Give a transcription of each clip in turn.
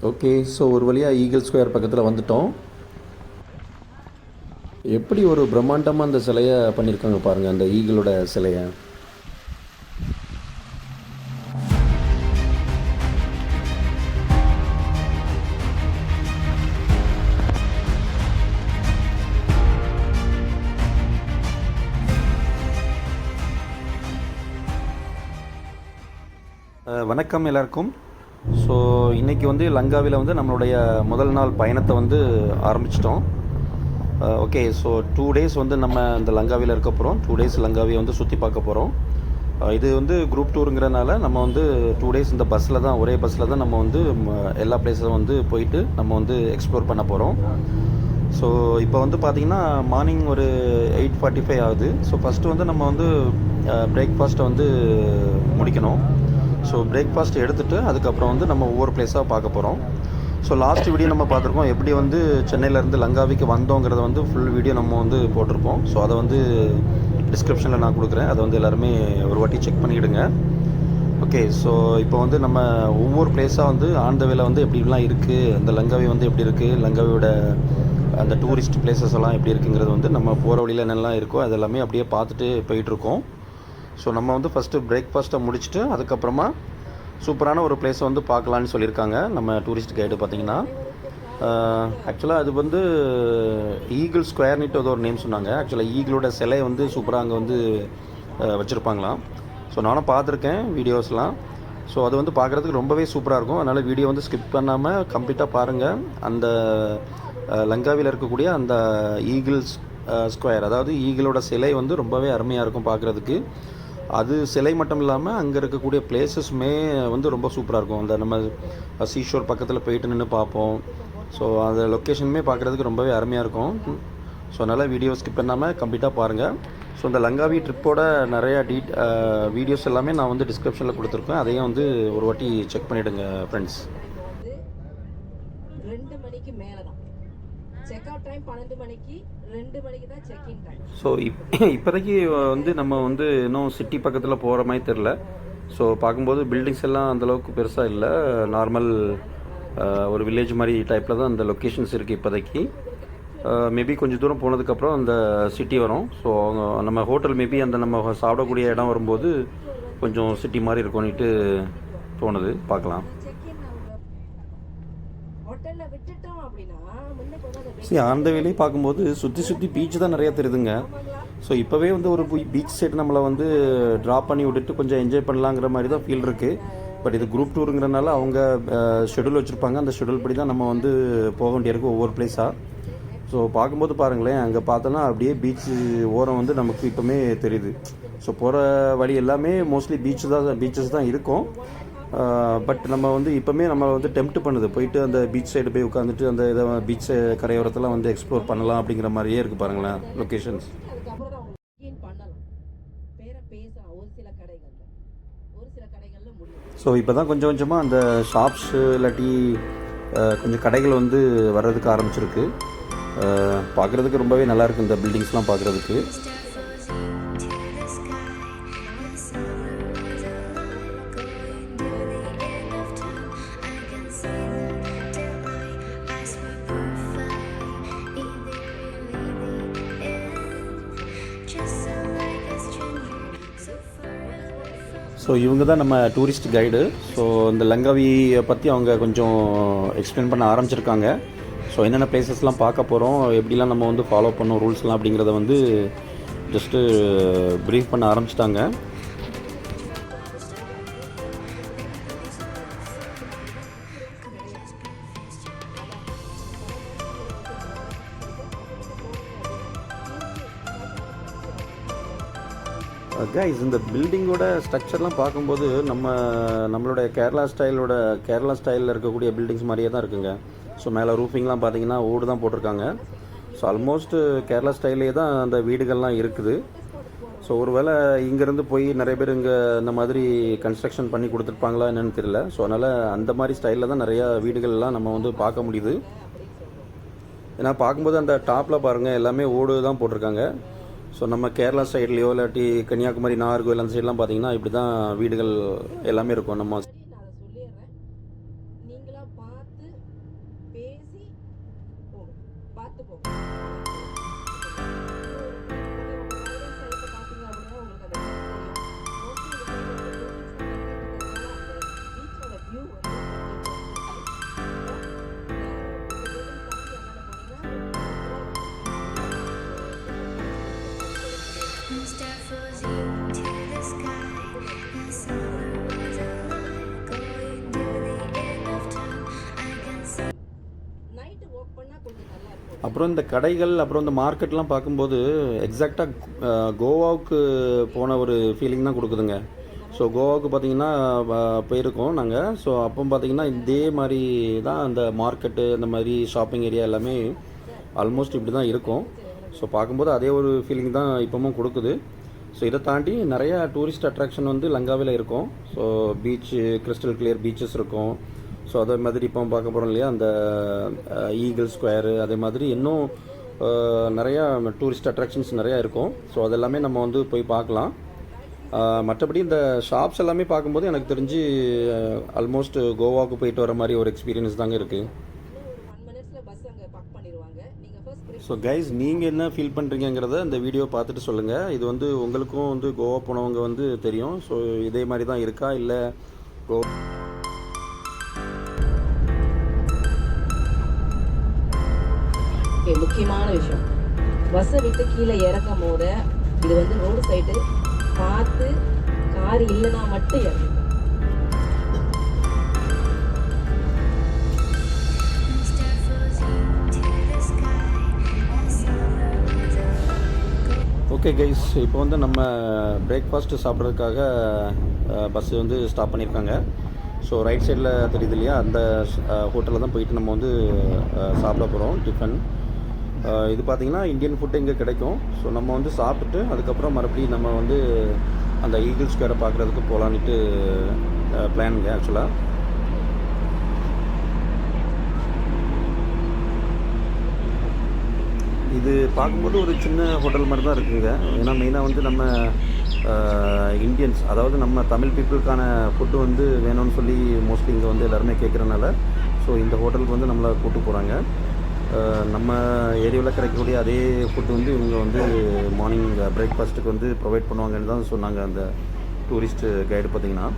Okay, so ஒரு வழியாக eagle square பக்கத்தில் வந்துட்டோம். எப்படி ஒரு பிரம்மாண்டமாக அந்த சிலையை பண்ணியிருக்காங்க பாருங்கள், அந்த ஈகிளோட சிலையை. வணக்கம் எல்லாருக்கும். ஸோ இன்றைக்கி வந்து லங்காவியில் வந்து நம்மளுடைய முதல் நாள் பயணத்தை வந்து ஆரம்பிச்சிட்டோம். ஓகே, ஸோ 2 days வந்து நம்ம இந்த லங்காவியில் இருக்க போகிறோம். 2 days லங்காவியை வந்து சுற்றி பார்க்க போகிறோம். இது வந்து குரூப் டூருங்கிறனால நம்ம வந்து 2 days இந்த பஸ்ஸில் தான், ஒரே பஸ்ஸில் தான் நம்ம வந்து எல்லா பிளேஸும் வந்து போயிட்டு நம்ம வந்து எக்ஸ்ப்ளோர் பண்ண போகிறோம். ஸோ இப்போ வந்து பார்த்திங்கன்னா மார்னிங் ஒரு 8:45 ஆகுது. ஸோ ஃபஸ்ட்டு வந்து நம்ம வந்து பிரேக்ஃபாஸ்ட்டை வந்து முடிக்கணும். ஸோ பிரேக்ஃபாஸ்ட் எடுத்துகிட்டு அதுக்கப்புறம் வந்து நம்ம ஒவ்வொரு பிளேஸாக பார்க்க போகிறோம். ஸோ லாஸ்ட் வீடியோ நம்ம பார்த்துருக்கோம், எப்படி வந்து சென்னையிலேருந்து லங்காவிக்கு வந்தோங்கிறத வந்து ஃபுல் வீடியோ நம்ம வந்து போட்டிருப்போம். ஸோ அதை வந்து டிஸ்கிரிப்ஷனில் நான் கொடுக்குறேன், அதை வந்து எல்லாருமே ஒரு வாட்டி செக் பண்ணிவிடுங்க. ஓகே, ஸோ இப்போ வந்து நம்ம ஒவ்வொரு பிளேஸாக வந்து ஆன் த வேல வந்து எப்படிலாம் இருக்குது, அந்த லங்காவி வந்து எப்படி இருக்குது, லங்காவியோட அந்த டூரிஸ்ட் பிளேசஸ் எல்லாம் எப்படி இருக்குங்கிறது வந்து நம்ம போகிற வழியில் என்னெல்லாம் இருக்கோ அதெல்லாமே அப்படியே பார்த்துட்டு போயிட்டுருக்கோம். ஸோ நம்ம வந்து ஃபஸ்ட்டு பிரேக்ஃபாஸ்ட்டை முடிச்சுட்டு அதுக்கப்புறமா சூப்பரான ஒரு பிளேஸை வந்து பார்க்கலான்னு சொல்லியிருக்காங்க நம்ம டூரிஸ்ட் கைடு. பார்த்திங்கன்னா ஆக்சுவலாக அது வந்து ஈகிள் ஸ்கொயர்னிட்டு ஏதோ ஒரு நேம் சொன்னாங்க. ஆக்சுவலாக ஈகிளோட சிலை வந்து சூப்பராக அங்கே வந்து வச்சுருப்பாங்களாம். ஸோ நானும் பார்த்துருக்கேன் வீடியோஸ்லாம். ஸோ அது வந்து பார்க்குறதுக்கு ரொம்பவே சூப்பராக இருக்கும். அதனால் வீடியோ வந்து ஸ்கிப் பண்ணாமல் கம்ப்ளீட்டாக பாருங்கள். அந்த லங்காவியில் இருக்கக்கூடிய அந்த ஈகிள்ஸ் ஸ்கொயர், அதாவது ஈகிளோட சிலை வந்து ரொம்பவே அருமையாக இருக்கும் பார்க்குறதுக்கு. அது சிலை மட்டும் இல்லாமல் அங்கே இருக்கக்கூடிய பிளேசஸுமே வந்து ரொம்ப சூப்பராக இருக்கும். அந்த நம்ம சீஷோர் பக்கத்தில் போயிட்டு நின்று பார்ப்போம். ஸோ அந்த லொக்கேஷனுமே பார்க்குறதுக்கு ரொம்பவே அருமையாக இருக்கும். ஸோ அதனால் வீடியோ ஸ்கிப் பண்ணாமல் கம்ப்ளீட்டாக பாருங்கள். ஸோ இந்த லங்காவி ட்ரிப்போட நிறையா வீடியோஸ் எல்லாமே நான் வந்து டிஸ்கிரிப்ஷனில் கொடுத்துருக்கேன், அதையும் வந்து ஒரு வாட்டி செக் பண்ணிவிடுங்க ஃப்ரெண்ட்ஸ். 2 மணிக்கு மேலே தான் செக் அவுட் டைம், 12 மணிக்கு, 2 மணிக்கு தான் செக் இன் டைம். ஸோ இப்போதைக்கு வந்து நம்ம வந்து இன்னும் சிட்டி பக்கத்தில் போகிற மாதிரி தெரில. ஸோ பார்க்கும்போது பில்டிங்ஸ் எல்லாம் அந்தளவுக்கு பெருசாக இல்லை, நார்மல் ஒரு வில்லேஜ் மாதிரி டைப்பில் தான் அந்த லொக்கேஷன்ஸ் இருக்குது இப்போதைக்கு. மேபி கொஞ்சம் தூரம் போனதுக்கப்புறம் அந்த சிட்டி வரும். ஸோ நம்ம ஹோட்டல் மேபி அந்த நம்ம சாப்பிடக்கூடிய இடம் வரும்போது கொஞ்சம் சிட்டி மாதிரி இருக்கும்னுட்டு தோணுது, பார்க்கலாம். சரி, அந்த வேலையை பார்க்கும்போது சுற்றி பீச் தான் நிறையா தெரியுதுங்க. ஸோ இப்போவே வந்து ஒரு பீச் சைடு நம்மளை வந்து ட்ராப் பண்ணி விட்டுட்டு கொஞ்சம் என்ஜாய் பண்ணலாங்கிற மாதிரி தான் ஃபீல் இருக்குது. பட் இது குரூப் டூருங்கிறனால அவங்க ஷெடியூல் வச்சுருப்பாங்க, அந்த ஷெடியூல் படி தான் நம்ம வந்து போக வேண்டியிருக்கும் ஒவ்வொரு பிளேஸாக. ஸோ பார்க்கும்போது பாருங்களேன், அங்கே பார்த்தோன்னா அப்படியே பீச்சு ஓரம் வந்து நமக்கு இப்போமே தெரியுது. ஸோ போகிற வழி எல்லாமே மோஸ்ட்லி பீச்சஸ் தான் இருக்கும். பட் நம்ம வந்து இப்போமே நம்ம வந்து டெம்ப்ட் பண்ணுது, போயிட்டு அந்த பீச் சைடு போய் உட்காந்துட்டு அந்த இதை பீச் கரையோரத்தெல்லாம் வந்து எக்ஸ்ப்ளோர் பண்ணலாம் அப்படிங்கிற மாதிரியே இருக்குது பாருங்களேன் லொக்கேஷன்ஸ். ஸோ இப்போ தான் கொஞ்சம் கொஞ்சமாக அந்த ஷாப்ஸு இல்லாட்டி கொஞ்சம் கடைகள் வந்து வர்றதுக்கு ஆரம்பிச்சிருக்கு. பார்க்குறதுக்கு ரொம்பவே நல்லாயிருக்கு இந்த பில்டிங்ஸ்லாம் பார்க்குறதுக்கு. ஸோ இவங்க தான் நம்ம டூரிஸ்ட் கைடு. ஸோ இந்த லங்காவியை பற்றி அவங்க கொஞ்சம் எக்ஸ்பிளைன் பண்ண ஆரம்பிச்சிருக்காங்க. ஸோ என்னென்ன பிளேசஸ்லாம் பார்க்க போகிறோம், எப்படிலாம் நம்ம வந்து ஃபாலோ பண்ணோம் ரூல்ஸ்லாம் அப்படிங்கிறத வந்து ஜஸ்ட்டு ப்ரீஃப் பண்ண ஆரம்பிச்சிட்டாங்க. கைஸ், இந்த பில்டிங்கோட ஸ்ட்ரக்சர்லாம் பார்க்கும்போது நம்மளோட கேரளா ஸ்டைலில் இருக்கக்கூடிய பில்டிங்ஸ் மாதிரியே தான் இருக்குங்க. ஸோ மேலே ரூஃபிங்லாம் பார்த்தீங்கன்னா ஓடு தான் போட்டிருக்காங்க. ஸோ ஆல்மோஸ்ட்டு கேரளா ஸ்டைலே தான் அந்த வீடுகள்லாம் இருக்குது. ஸோ ஒருவேளை இங்கேருந்து போய் நிறைய பேர் இங்கே இந்த மாதிரி கன்ஸ்ட்ரக்ஷன் பண்ணி கொடுத்துருப்பாங்களா என்னென்னு தெரியல. ஸோ அதனால் அந்த மாதிரி ஸ்டைலில் தான் நிறையா வீடுகள்லாம் நம்ம வந்து பார்க்க முடியுது. ஏன்னா பார்க்கும்போது அந்த டாப்பில் பாருங்கள் எல்லாமே ஓடு தான் போட்டிருக்காங்க. ஸோ நம்ம கேரளா சைட்லேயோ இல்லாட்டி கன்னியாகுமரி, நாகர்கோவில் அந்த சைட்லாம் பார்த்தீங்கன்னா இப்படி தான் வீடுகள் எல்லாமே இருக்கும். நம்ம பார்த்து பேசி போங்க, பார்த்து போங்க. பார்த்தீங்க அப்படின்னா உங்களுக்கு அந்த பீச்சோட வியூ வந்து Start floating to the sky. The summer was alive, going to the end of time. I can see. Night walk பண்ணால் கொஞ்சம் நல்லா இருக்கும். அப்புறம் இந்த கடைகள் அப்புறம் இந்த மார்க்கெட்லாம் பார்க்கும்போது எக்ஸாக்டாக கோவாவுக்கு போன ஒரு ஃபீலிங் தான் கொடுக்குதுங்க. ஸோ கோவாவுக்கு பார்த்தீங்கன்னா போயிருக்கோம் நாங்கள். ஸோ அப்போ பார்த்தீங்கன்னா இதே மாதிரி தான் அந்த மார்க்கெட்டு இந்த மாதிரி ஷாப்பிங் ஏரியா எல்லாமே ஆல்மோஸ்ட் இப்படி தான் இருக்கும். ஸோ பார்க்கும்போது அதே ஒரு ஃபீலிங் தான் இப்போவும் கொடுக்குது. ஸோ இதை தாண்டி நிறையா டூரிஸ்ட் அட்ராக்ஷன் வந்து லங்காவில் இருக்கும். So beach, crystal clear beaches இருக்கும். ஸோ அதே மாதிரி இப்போ பார்க்க போகிறோம் இல்லையா, அந்த ஈகிள் ஸ்கொயரு, அதே மாதிரி இன்னும் நிறையா டூரிஸ்ட் அட்ராக்ஷன்ஸ் நிறையா இருக்கும். ஸோ அதெல்லாமே நம்ம வந்து போய் பார்க்கலாம். மற்றபடி இந்த ஷாப்ஸ் எல்லாமே பார்க்கும்போது எனக்கு தெரிஞ்சு ஆல்மோஸ்ட் கோவாவுக்கு போயிட்டு வர மாதிரி ஒரு எக்ஸ்பீரியன்ஸ் தாங்க இருக்குது. இன்னும் ஒரு 1 minutes பஸ் அங்கே பார்க் பண்ணிடுவாங்க. நீங்கள் ஃபர்ஸ்ட் ஸோ கைஸ், நீங்கள் என்ன ஃபீல் பண்ணுறீங்கிறத இந்த வீடியோ பார்த்துட்டு சொல்லுங்கள். இது வந்து உங்களுக்கும் வந்து கோவா போனவங்க வந்து தெரியும். ஸோ இதே மாதிரி தான் இருக்கா இல்லை முக்கியமான விஷயம், பஸ்ஸை விட்டு கீழே இறக்கும் போது இது வந்து ரோடு சைடு பார்த்து கார் இல்லைனா மட்டும் இறங்கும். Start floating to the sky. The summer was alive. Okay guys, இப்போ வந்து நம்ம பிரேக்ஃபாஸ்ட்டு சாப்பிட்றதுக்காக பஸ்ஸு வந்து ஸ்டாப் பண்ணியிருக்காங்க. ஸோ ரைட் சைடில் தெரியுது இல்லையா, அந்த ஹோட்டலில் தான் போயிட்டு நம்ம வந்து சாப்பிட போகிறோம் டிஃபன். இது பார்த்திங்கன்னா இந்தியன் ஃபுட்டு இங்கே கிடைக்கும். ஸோ நம்ம வந்து சாப்பிட்டுட்டு அதுக்கப்புறம் மறுபடியும் நம்ம வந்து அந்த ஈகிள் ஸ்கொயரை பார்க்குறதுக்கு போகலான்ட்டு பிளானுங்க ஆக்சுவலாக. இது பார்க்கும்போது ஒரு சின்ன ஹோட்டல் மாதிரி தான் இருக்குங்க. ஏன்னா மெயினாக வந்து நம்ம இந்தியன்ஸ், அதாவது நம்ம தமிழ் பீப்புளுக்கான ஃபுட்டு வந்து வேணும்னு சொல்லி மோஸ்ட்லி இங்கே வந்து எல்லாருமே கேட்குறனால ஸோ இந்த ஹோட்டலுக்கு வந்து நம்மளை கூப்பிட்டு போகிறாங்க. நம்ம ஏரியாவில் கிடைக்கக்கூடிய அதே ஃபுட்டு வந்து இவங்க வந்து மார்னிங் பிரேக்ஃபாஸ்ட்டுக்கு வந்து ப்ரொவைட் பண்ணுவாங்கன்னு தான் சொன்னாங்க அந்த டூரிஸ்ட்டு கைடு பார்த்திங்கன்னா.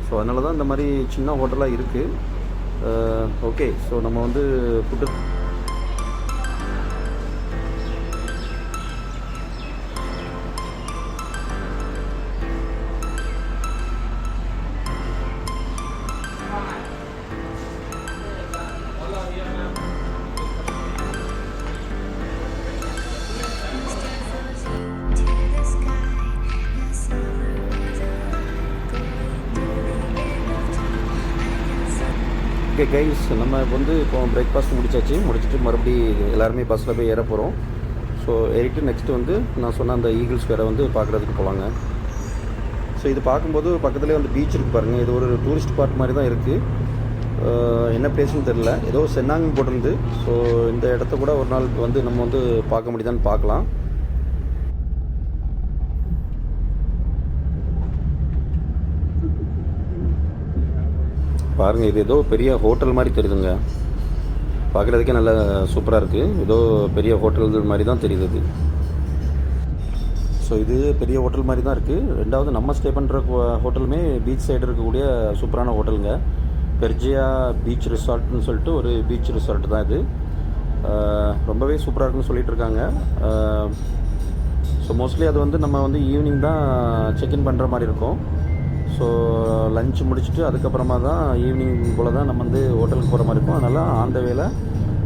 ஸோ அதனால தான் இந்த மாதிரி சின்ன ஹோட்டலாக இருக்குது. ஓகே, ஸோ நம்ம வந்து food To the sky. The summer was alive, going to the end of time. I can see. Okay guys, நம்ம வந்து இப்போ பிரேக்ஃபாஸ்ட் முடிச்சுட்டு மறுபடி எல்லாருமே பஸ்ஸில் போய் ஏற போகிறோம். ஸோ ஏறிட்டு நெக்ஸ்ட்டு வந்து நான் சொன்ன அந்த ஈகிள் ஸ்கொயரை வந்து பார்க்குறதுக்கு போகலாங்க. ஸோ இது பார்க்கும்போது பக்கத்துலேயே வந்து பீச் இருக்குது பாருங்கள். இது ஒரு டூரிஸ்ட் ஸ்பாட் மாதிரி தான் இருக்குது. என்ன பிளேஸ்னு தெரில, ஏதோ சென்னாங்கன்னு போட்டிருந்து. ஸோ இந்த இடத்த கூட ஒரு நாள் வந்து நம்ம வந்து பார்க்க முடியுதான்னு பார்க்கலாம். பாருங்கள், இது ஏதோ பெரிய ஹோட்டல் மாதிரி தெரியுதுங்க. பார்க்குறதுக்கே நல்லா சூப்பராக இருக்குது. ஏதோ பெரிய ஹோட்டல் மாதிரி தான் தெரியுது இது. ஸோ இது பெரிய ஹோட்டல் மாதிரி தான் இருக்குது. ரெண்டாவது நம்ம ஸ்டே பண்ணுற ஹோட்டலுமே பீச் சைடு இருக்கக்கூடிய சூப்பரான ஹோட்டலுங்க. பெர்ஜியா பீச் ரிசார்ட்னு சொல்லிட்டு ஒரு பீச் ரிசார்ட் தான் இது. ரொம்பவே சூப்பராக இருக்குன்னு சொல்லிட்டு இருக்காங்க. ஸோ மோஸ்ட்லி அது வந்து நம்ம வந்து ஈவினிங் தான் செக்இன் பண்ணுற மாதிரி இருக்கும். ஸோ லஞ்ச் முடிச்சுட்டு அதுக்கப்புறமா தான் ஈவினிங் போல் தான் நம்ம வந்து ஹோட்டலுக்கு போகிற மாதிரி இருக்கும். அதனால் ஆன் த வேல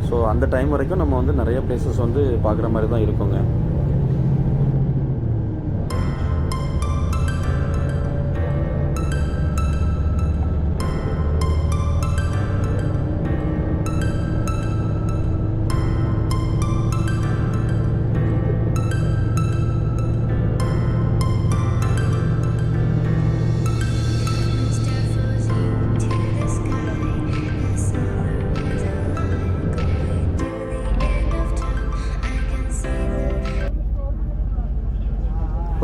ஸோ அந்த டைம் வரைக்கும் நம்ம வந்து நிறைய பிளேசஸ் வந்து பார்க்குற மாதிரி தான் இருக்குங்க. Start floating to the sky. The summer was alive, going to the end of time. I can see the.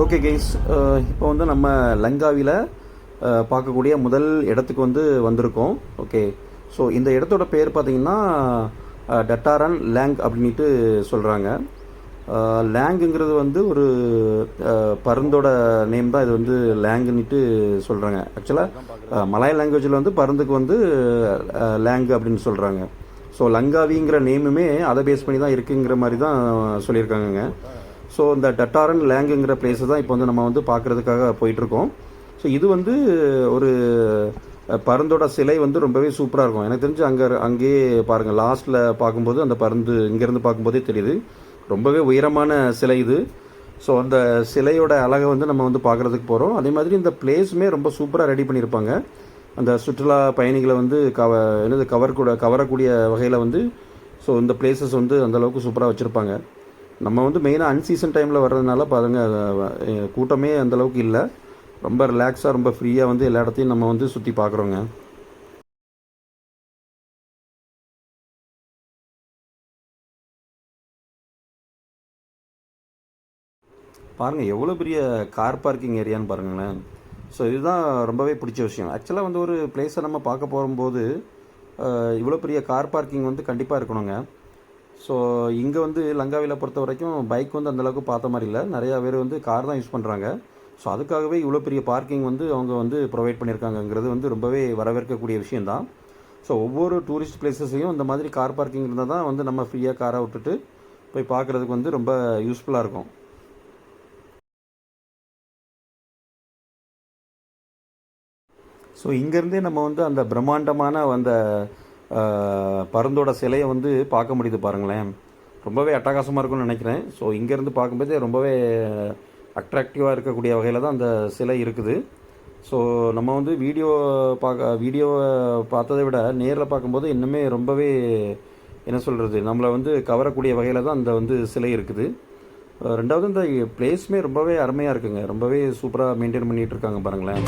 Okay guys, இப்போ வந்து நம்ம லங்காவியில் பார்க்கக்கூடிய முதல் இடத்துக்கு வந்து வந்திருக்கோம். ஓகே, ஸோ இந்த இடத்தோட பேர் பார்த்திங்கன்னா டட்டாரன் லேங் அப்படின்ட்டு சொல்கிறாங்க. லேங்குங்கிறது வந்து ஒரு பருந்தோட நேம் தான். இது வந்து லேங்குன்னுட்டு சொல்கிறாங்க. ஆக்சுவலாக மலாய் லாங்குவேஜில் வந்து பருந்துக்கு வந்து லேங்கு அப்படின்னு சொல்கிறாங்க. ஸோ லங்காவிங்கிற நேமுமே அதை பேஸ் பண்ணி தான் இருக்குங்கிற மாதிரி தான் சொல்லியிருக்காங்கங்க. ஸோ இந்த டட்டாரன் லேங்குங்கிற பிளேஸை தான் இப்போ வந்து நம்ம வந்து பார்க்குறதுக்காக போயிட்டுருக்கோம். ஸோ இது வந்து ஒரு பருந்தோட சிலை வந்து ரொம்பவே சூப்பராக இருக்கும். எனக்கு தெரிஞ்சு அங்கேயே பாருங்கள், லாஸ்ட்டில் பார்க்கும்போது அந்த பருந்து இங்கேருந்து பார்க்கும்போதே தெரியுது. ரொம்பவே உயரமான சிலை இது. ஸோ அந்த சிலையோட அழகை வந்து நம்ம வந்து பார்க்குறதுக்கு போகிறோம். அதே மாதிரி இந்த பிளேஸுமே ரொம்ப சூப்பராக ரெடி பண்ணியிருப்பாங்க. அந்த சுற்றுலா பயணிகளை வந்து கவரக்கூடிய வகையில் வந்து ஸோ இந்த பிளேசஸ் வந்து அந்தளவுக்கு சூப்பராக வச்சுருப்பாங்க. நம்ம வந்து மெயினாக அன்சீசன் டைமில் வர்றதுனால பாருங்கள், கூட்டமே அந்தளவுக்கு இல்லை. ரொம்ப ரிலாக்ஸாக ரொம்ப ஃப்ரீயாக வந்து எல்லா இடத்தையும் நம்ம வந்து சுற்றி பார்க்குறோங்க. பாருங்கள் எவ்வளோ பெரிய கார் பார்க்கிங் ஏரியான்னு பாருங்களேன். ஸோ இதுதான் ரொம்பவே பிடிச்ச விஷயம். ஆக்சுவலாக வந்து ஒரு பிளேஸை நம்ம பார்க்க போகும்போது இவ்வளோ பெரிய கார் பார்க்கிங் வந்து கண்டிப்பாக இருக்கணுங்க. ஸோ இங்கே வந்து லங்காவியில் பொறுத்த வரைக்கும் பைக் வந்து அந்தளவுக்கு பார்த்த மாதிரி இல்லை. நிறையா பேர் வந்து கார் தான் யூஸ் பண்ணுறாங்க. ஸோ அதுக்காகவே இவ்வளோ பெரிய பார்க்கிங் வந்து அவங்க வந்து ப்ரொவைட் பண்ணியிருக்காங்கங்கிறது வந்து ரொம்பவே வரவேற்கக்கூடிய விஷயந்தான். ஸோ ஒவ்வொரு டூரிஸ்ட் பிளேஸஸையும் இந்த மாதிரி கார் பார்க்கிங் இருந்தால் தான் வந்து நம்ம ஃப்ரீயாக காரை விட்டுட்டு போய் பார்க்குறதுக்கு வந்து ரொம்ப யூஸ்ஃபுல்லாக இருக்கும். ஸோ இங்கேருந்தே நம்ம வந்து அந்த பிரம்மாண்டமான அந்த பருந்தோட சிலையை வந்து பார்க்க முடியுது பாருங்களேன். ரொம்பவே அட்டகாசமாக இருக்கும்னு நினைக்கிறேன். ஸோ இங்கேருந்து பார்க்கும்போது ரொம்பவே அட்ராக்டிவாக இருக்கக்கூடிய வகையில் தான் அந்த சிலை இருக்குது. ஸோ நம்ம வந்து வீடியோவை பார்த்ததை விட நேரில் பார்க்கும்போது இன்னுமே ரொம்பவே என்ன சொல்கிறது, நம்மளை வந்து கவரக்கூடிய வகையில் தான் அந்த வந்து சிலை இருக்குது. ரெண்டாவது இந்த பிளேஸுமே ரொம்பவே அருமையாக இருக்குங்க. ரொம்பவே சூப்பராக மெயின்டைன் பண்ணிகிட்டு இருக்காங்க பாருங்களேன்.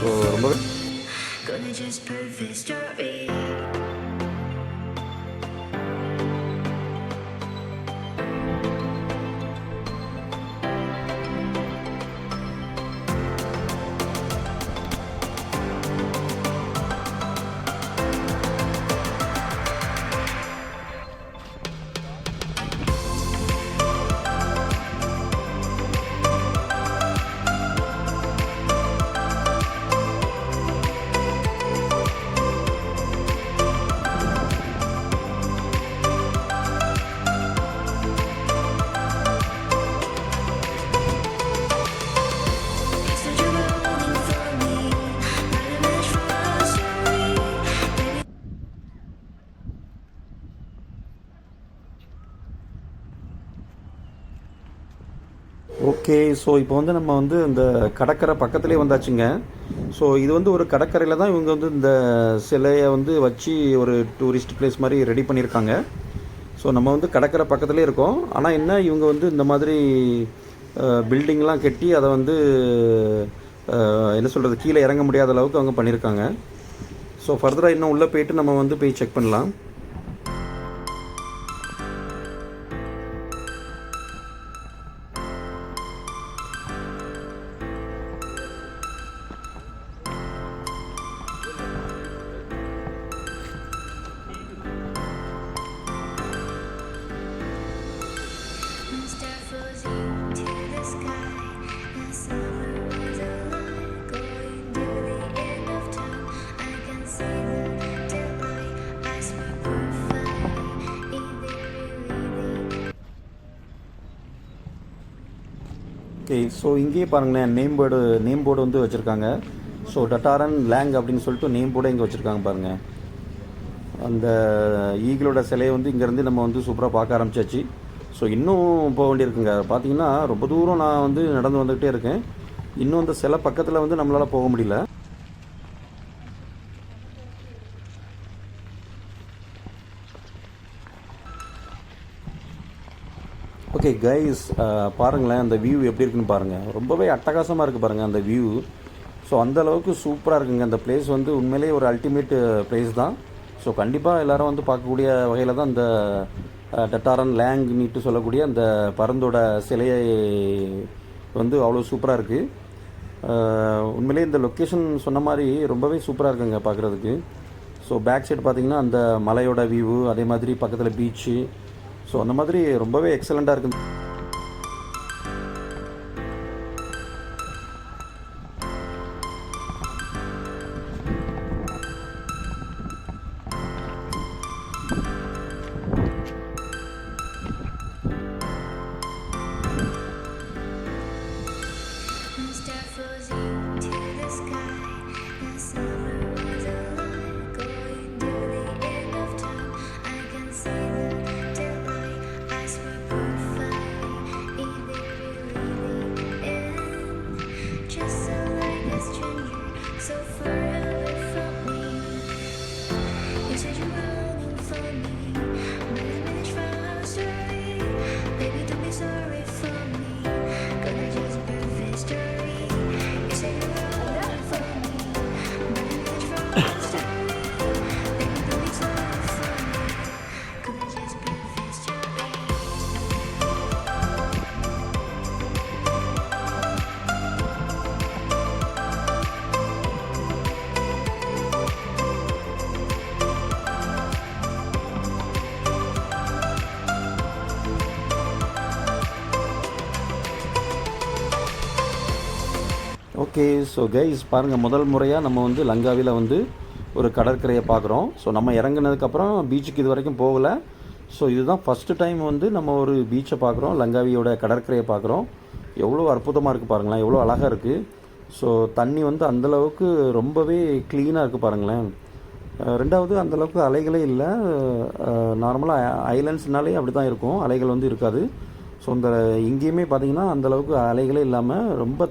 ஸோ ரொம்பவே ஓகே. ஸோ இப்போ வந்து நம்ம வந்து இந்த கடற்கரை பக்கத்துலேயே வந்தாச்சுங்க. ஸோ இது வந்து ஒரு கடற்கரையில் தான் இவங்க வந்து இந்த சிலையை வந்து வச்சு ஒரு டூரிஸ்ட் பிளேஸ் மாதிரி ரெடி பண்ணியிருக்காங்க. ஸோ நம்ம வந்து கடற்கரை பக்கத்துலேயே இருக்கோம். ஆனால் என்ன, இவங்க வந்து இந்த மாதிரி பில்டிங்லாம் கட்டி அதை வந்து என்ன சொல்கிறது, கீழே இறங்க முடியாத அளவுக்கு அவங்க பண்ணியிருக்காங்க. ஸோ ஃபர்தராக இன்னும் உள்ளே போயிட்டு நம்ம வந்து போய் செக் பண்ணலாம். ஓகே. ஸோ இங்கேயே பாருங்களேன், நேம் போர்டு வந்து வச்சுருக்காங்க. ஸோ டட்டாரன் லேங் அப்படின்னு சொல்லிட்டு நேம் போர்டை இங்கே வச்சுருக்காங்க பாருங்கள். அந்த ஈகிளோட சிலையை வந்து இங்கேருந்து நம்ம வந்து சூப்பராக பார்க்க ஆரம்பிச்சாச்சு. ஸோ இன்னும் போக வேண்டியிருக்குங்க. பார்த்தீங்கன்னா ரொம்ப தூரம் நான் வந்து நடந்து வந்துக்கிட்டே இருக்கேன். இன்னும் அந்த சிலை பக்கத்தில் வந்து நம்மளால் போக முடியல. ஓகே கைஸ், பாருங்களேன் அந்த வியூ எப்படி இருக்குன்னு பாருங்கள். ரொம்பவே அட்டகாசமாக இருக்குது பாருங்கள் அந்த வியூ. ஸோ அந்தளவுக்கு சூப்பராக இருக்குங்க. அந்த பிளேஸ் வந்து உண்மையிலேயே ஒரு அல்டிமேட் பிளேஸ் தான். ஸோ கண்டிப்பாக எல்லோரும் வந்து பார்க்கக்கூடிய வகையில் தான் இந்த டட்டாரன் லேங் நீட்டு சொல்லக்கூடிய அந்த பருந்தோட சிலையை வந்து அவ்வளோ சூப்பராக இருக்குது. உண்மையிலே இந்த லொக்கேஷன் சொன்ன மாதிரி ரொம்பவே சூப்பராக இருக்குங்க பார்க்குறதுக்கு. ஸோ ஸோ பேக் சைடு பார்த்தீங்கன்னா அந்த மலையோட வியூ, அதே மாதிரி பக்கத்தில் பீச்சு. ஸோ அந்த மாதிரி ரொம்பவே எக்ஸலண்ட்டாக இருக்குது. Start floating to the sky. The summer was alive, going to the end of time. I can see the daylight. I swear we'll find if it really the end. Just so like a stranger, so far away from me. You said you're running for me, but I managed from our story. Baby, don't be sorry for me. Gonna just perfect story. You say you're running for me, but I managed from our story. Baby, don't be sorry for me. Gonna just perfect story. Okay, so guys பாருங்கள், முதல் முறையாக நம்ம வந்து லங்காவியில் வந்து ஒரு கடற்கரையை பார்க்குறோம். So நம்ம இறங்குனதுக்கப்புறம் பீச்சுக்கு இது வரைக்கும் போகலை. ஸோ இதுதான் ஃபஸ்ட்டு டைம் வந்து நம்ம ஒரு பீச்சை பார்க்குறோம், லங்காவியோட கடற்கரையை பார்க்குறோம். எவ்வளோ அற்புதமாக இருக்குது பாருங்களேன், எவ்வளோ அழகாக இருக்குது. ஸோ தண்ணி வந்து அந்தளவுக்கு ரொம்பவே க்ளீனாக இருக்குது பாருங்களேன். ரெண்டாவது அந்தளவுக்கு அலைகளே இல்லை. நார்மலாக ஐலண்ட்ஸ்னாலே அப்படி தான் இருக்கும், அலைகள் வந்து இருக்காது. ஸோ இந்த இங்கேயுமே பார்த்தீங்கன்னா அந்தளவுக்கு அலைகளே இல்லாமல் ரொம்ப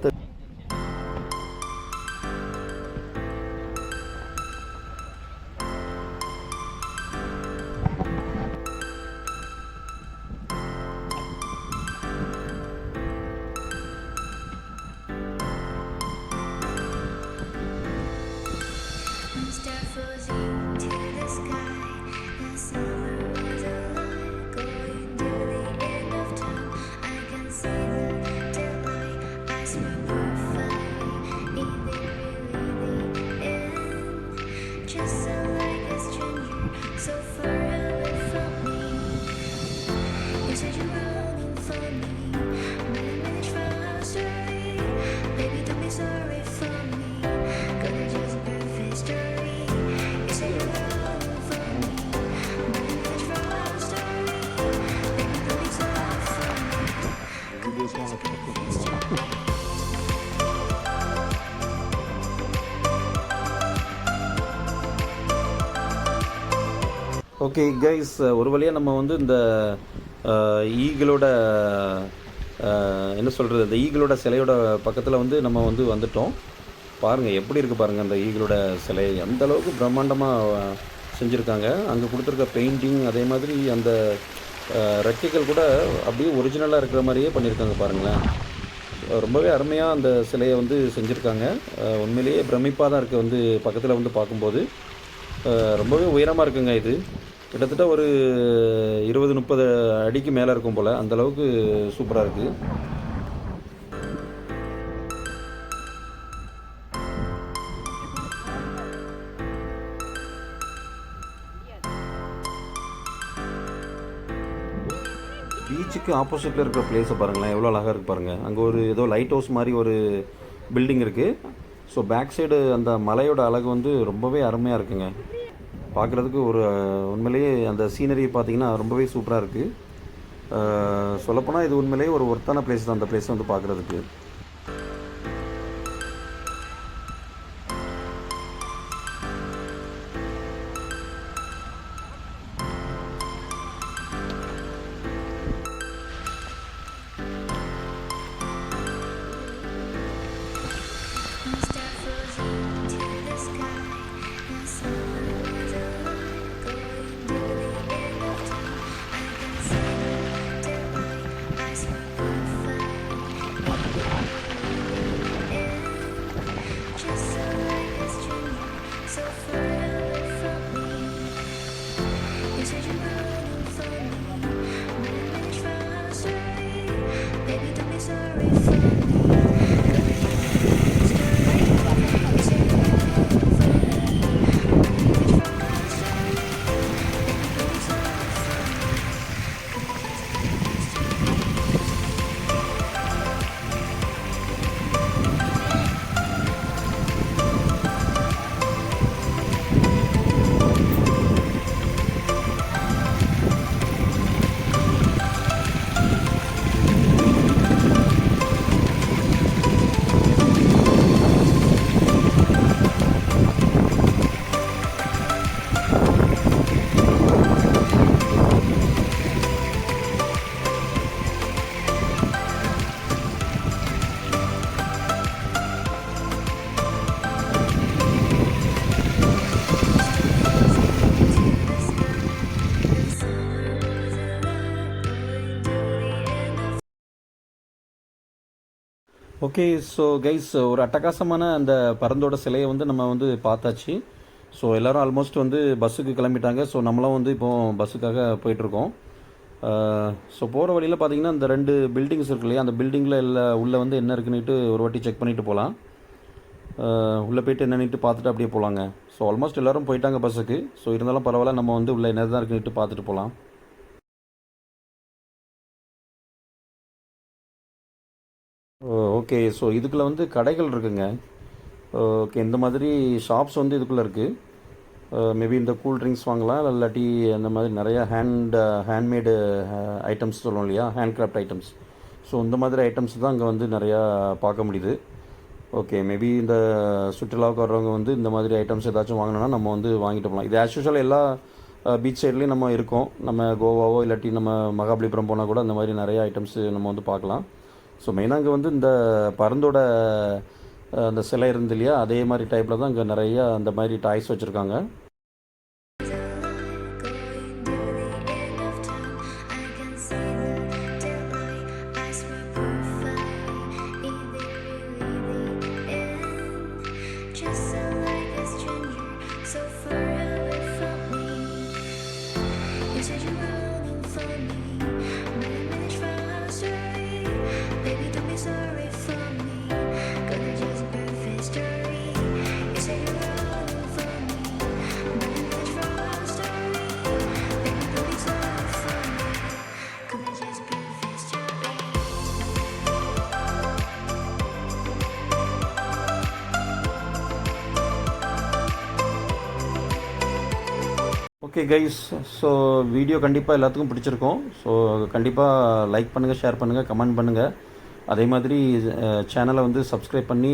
Start floating to the sky. The summer was alive, going to the end of time. I can see the daylight. I swear we'll find if it really the end. Just so like a stranger, so far away from me. You said you're running for me, but I managed from our story. Baby, don't be sorry for me. Gonna just perfect story. You said you're running for me, but I managed from our story. Baby, don't be sorry for me. Gonna just perfect story. Okay guys, ஒரு வழியாக நம்ம வந்து இந்த ஈகிளோட என்ன சொல்கிறது, இந்த ஈகிளோட சிலையோட பக்கத்தில் வந்து நம்ம வந்து வந்துட்டோம். பாருங்கள் எப்படி இருக்குது பாருங்கள், அந்த ஈகிளோட சிலை எந்த அளவுக்கு பிரம்மாண்டமாக செஞ்சுருக்காங்க. அங்கே கொடுத்துருக்க பெயிண்டிங், அதே மாதிரி அந்த ரெக்கைகள் கூட அப்படியே ஒரிஜினலாக இருக்கிற மாதிரியே பண்ணியிருக்காங்க பாருங்களேன். ரொம்பவே அருமையாக அந்த சிலையை வந்து செஞ்சுருக்காங்க. உண்மையிலேயே பிரமிப்பாக தான் இருக்குது வந்து பக்கத்தில் வந்து பார்க்கும்போது. ரொம்பவே உயரமாக இருக்குங்க. இது கிட்டத்தட்ட ஒரு 20-30 அடிக்கு மேலே இருக்கும் போல், அந்தளவுக்கு சூப்பராக இருக்குது. பீச்சுக்கு ஆப்போசிட்டில் இருக்கிற பிளேஸை பாருங்களேன், எவ்வளோ அழகாக இருக்குது பாருங்கள். அங்கே ஒரு ஏதோ லைட் ஹவுஸ் மாதிரி ஒரு பில்டிங் இருக்குது. ஸோ பேக் சைடு அந்த மலையோட அழகு வந்து ரொம்பவே அருமையாக இருக்குங்க. பார்க்குறதுக்கு ஒரு உண்மையிலேயே அந்த சீனரி பார்த்திங்கன்னா ரொம்பவே சூப்பராக இருக்குது. சொல்லப்போனால் இது உண்மையிலேயே ஒரு ஒர்த்தான பிளேஸ் தான் அந்த பிளேஸ் வந்து பார்க்குறதுக்கு. Start floating to the sky. The summer was alive, going to the end of time. I can see the daylight. I swear we'll find if it really end. Just so like a stranger, so far away from me. You said you're running for me, but I managed from our story. Baby, don't be sorry for me. You said you're running for me, but I managed from our okay so guys, ஒரு அட்டகாசமான அந்த பறந்தோட சிலையை வந்து நம்ம வந்து பார்த்தாச்சு. So எல்லோரும் almost வந்து பஸ்ஸுக்கு கிளம்பிட்டாங்க. ஸோ நம்மளும் வந்து இப்போது பஸ்ஸுக்காக போயிட்டுருக்கோம். ஸோ போகிற வழியில் பார்த்தீங்கன்னா இந்த 2 பில்டிங்ஸ் இருக்கு இல்லையா, அந்த பில்டிங்கில் உள்ளே வந்து என்ன இருக்குன்னுட்டு ஒரு வாட்டி செக் பண்ணிவிட்டு போகலாம். உள்ளே போயிட்டு என்னன்னுட்டு பார்த்துட்டு அப்படியே போகலாங்க. ஸோ ஆல்மோஸ்ட் எல்லோரும் போயிட்டாங்க பஸ்ஸுக்கு. ஸோ இருந்தாலும் பரவாயில்ல, நம்ம வந்து உள்ளே என்ன தான் இருக்குன்னுட்டு பார்த்துட்டு போகலாம். ஓகே ஸோ இதுக்குள்ளே வந்து கடைகள் இருக்குங்க. ஓகே, இந்த மாதிரி ஷாப்ஸ் வந்து இதுக்குள்ளே இருக்குது. மேபி இந்த கூல் ட்ரிங்க்ஸ் வாங்கலாம், இல்லாட்டி அந்த மாதிரி நிறைய ஹேண்ட்மேடு ஐட்டம்ஸ் சொல்லுவோம் இல்லையா, ஹேண்ட் கிராஃப்ட் ஐட்டம்ஸ். ஸோ இந்த மாதிரி ஐட்டம்ஸ் தான் அங்கே வந்து நிறையா பார்க்க முடியுது. ஓகே, மேபி இந்த சுற்றுலாவுக்கு வர்றவங்க வந்து இந்த மாதிரி ஐட்டம்ஸ் ஏதாச்சும் வாங்கினோன்னா நம்ம வந்து வாங்கிட்டு போகலாம். இது ஆஸ் யூஷுவல் எல்லா பீச் சைட்லேயும் நம்ம இருக்கோம். நம்ம கோவாவோ இல்லாட்டி நம்ம மகாபலிபுரம் போனால் கூட அந்த மாதிரி நிறைய ஐட்டம்ஸ் நம்ம வந்து பார்க்கலாம். ஸோ மெயினாக அங்கே வந்து இந்த பறந்தோட அந்த சிலை இருந்து இல்லையா, அதே மாதிரி டைப்பில் தான் இங்கே நிறையா அந்த மாதிரி டாய்ஸ் வச்சுருக்காங்க. ஓகே கைஸ், ஸோ வீடியோ கண்டிப்பாக எல்லாத்துக்கும் பிடிச்சிருக்கும். ஸோ கண்டிப்பாக லைக் பண்ணுங்கள், ஷேர் பண்ணுங்கள், கமெண்ட் பண்ணுங்கள். அதே மாதிரி சேனலை வந்து சப்ஸ்கிரைப் பண்ணி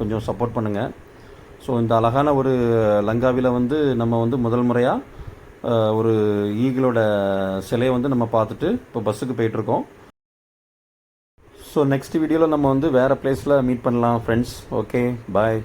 கொஞ்சம் சப்போர்ட் பண்ணுங்கள். ஸோ இந்த அழகான ஒரு லங்காவியில் வந்து நம்ம வந்து முதல் முறையாக ஒரு ஈகிளோட சிலையை வந்து நம்ம பார்த்துட்டு இப்போ பஸ்ஸுக்கு போயிட்டுருக்கோம். ஸோ நெக்ஸ்ட் வீடியோவில் நம்ம வந்து வேறு பிளேஸில் மீட் பண்ணலாம் ஃப்ரெண்ட்ஸ். ஓகே, பாய்.